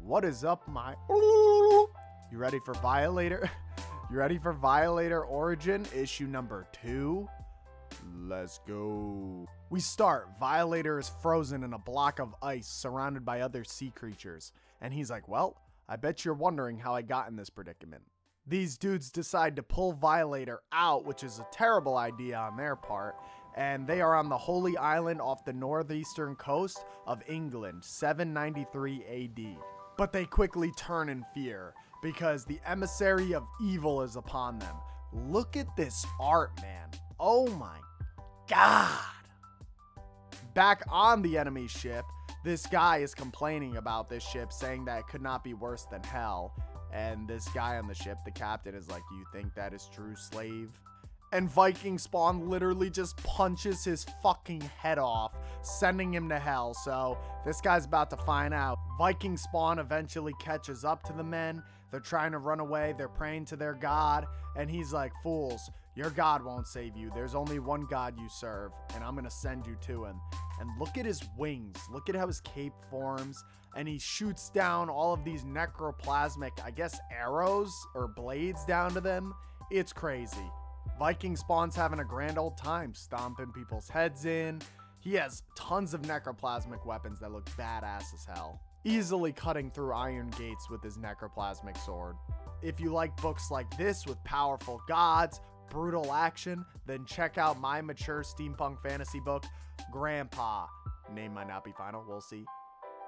What is up, my... You ready for Violator? You ready for Violator Origin, issue number 2? Let's go. We start. Violator is frozen in a block of ice surrounded by other sea creatures. And he's like, well, I bet you're wondering how I got in this predicament. These dudes decide to pull Violator out, which is a terrible idea on their part. And they are on the Holy Island off the northeastern coast of England, 793 AD. But they quickly turn in fear because the emissary of evil is upon them. Look at this art, man. Oh my God. Back on the enemy ship, this guy is complaining about this ship, saying that it could not be worse than hell. And this guy on the ship, the captain, is like, you think that is true, slave? And Viking Spawn literally just punches his fucking head off, sending him to hell. So this guy's about to find out. Viking Spawn eventually catches up to the men. They're trying to run away. They're praying to their god. And he's like, fools, your god won't save you. There's only one god you serve, and I'm going to send you to him. And look at his wings. Look at how his cape forms. And he shoots down all of these necroplasmic, I guess, arrows or blades down to them. It's crazy. Viking Spawn's having a grand old time stomping people's heads in. He has tons of necroplasmic weapons that look badass as hell. Easily cutting through iron gates with his necroplasmic sword. If you like books like this with powerful gods, brutal action, then check out my mature steampunk fantasy book, Grandpa. Name might not be final, we'll see.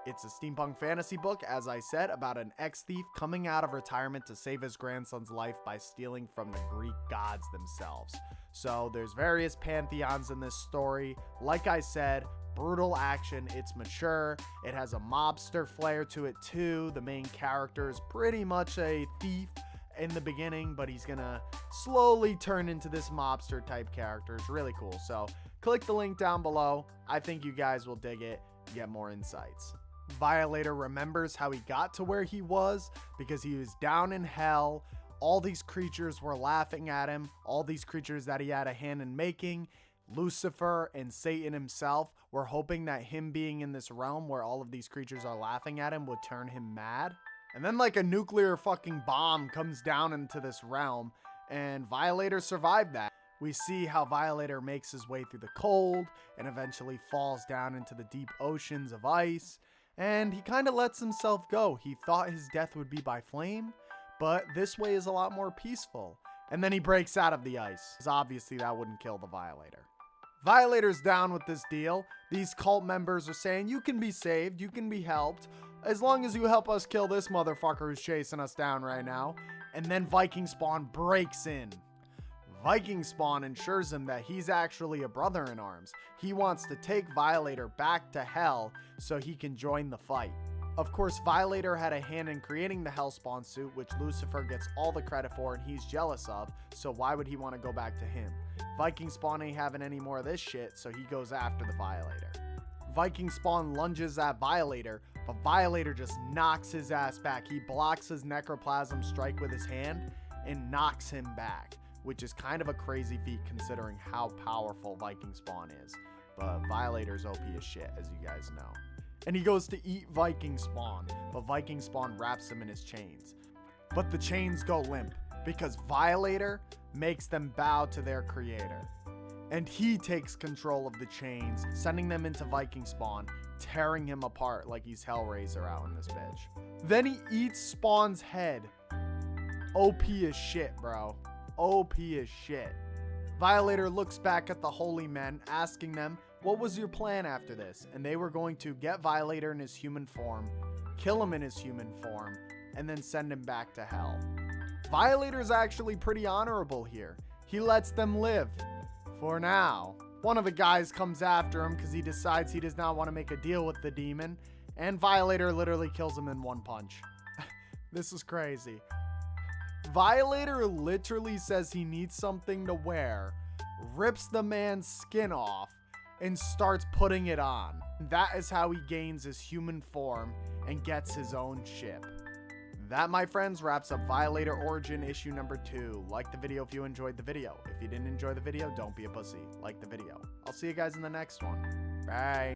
It's a steampunk fantasy book, as I said, about an ex-thief coming out of retirement to save his grandson's life by stealing from the Greek gods themselves. So there's various pantheons in this story. Like I said, brutal action, it's mature, it has a mobster flair to it too. The main character is pretty much a thief in the beginning, but he's gonna slowly turn into this mobster type character. It's really cool. So click the link down below. I think you guys will dig it, get more insights. Violator remembers how he got to where he was because he was down in hell. All these creatures were laughing at him. All these creatures that he had a hand in making. Lucifer and Satan himself were hoping that him being in this realm where all of these creatures are laughing at him would turn him mad. And then like a nuclear fucking bomb comes down into this realm, and Violator survived that. We see how Violator makes his way through the cold and eventually falls down into the deep oceans of ice. And he kind of lets himself go. He thought his death would be by flame, but this way is a lot more peaceful. And then he breaks out of the ice, because obviously that wouldn't kill the Violator. Violator's down with this deal. These cult members are saying, you can be saved, you can be helped, as long as you help us kill this motherfucker who's chasing us down right now. And then Viking Spawn breaks in. Viking Spawn ensures him that he's actually a brother in arms. He wants to take Violator back to hell so he can join the fight. Of course, Violator had a hand in creating the Hellspawn suit, which Lucifer gets all the credit for and he's jealous of, so why would he want to go back to him? Viking Spawn ain't having any more of this shit, so he goes after the Violator. Viking Spawn lunges at Violator, but Violator just knocks his ass back. He blocks his necroplasm strike with his hand and knocks him back, which is kind of a crazy feat considering how powerful Viking Spawn is. But Violator's OP as shit, as you guys know. And he goes to eat Viking Spawn, but Viking Spawn wraps him in his chains. But the chains go limp because Violator makes them bow to their creator. And he takes control of the chains, sending them into Viking Spawn, tearing him apart like he's Hellraiser out in this bitch. Then he eats Spawn's head. OP as shit, bro. OP as shit. Violator looks back at the holy men, asking them, what was your plan after this? And they were going to get Violator in his human form, kill him in his human form, and then send him back to hell. Violator's actually pretty honorable here. He lets them live. For now. One of the guys comes after him because he decides he does not want to make a deal with the demon, and Violator literally kills him in one punch. This is crazy. Violator literally says he needs something to wear, rips the man's skin off, and starts putting it on. That is how he gains his human form and gets his own ship. That, my friends, wraps up Violator Origin issue number 2. Like the video if you enjoyed the video. If you didn't enjoy the video, don't be a pussy. Like the video. I'll see you guys in the next one. Bye.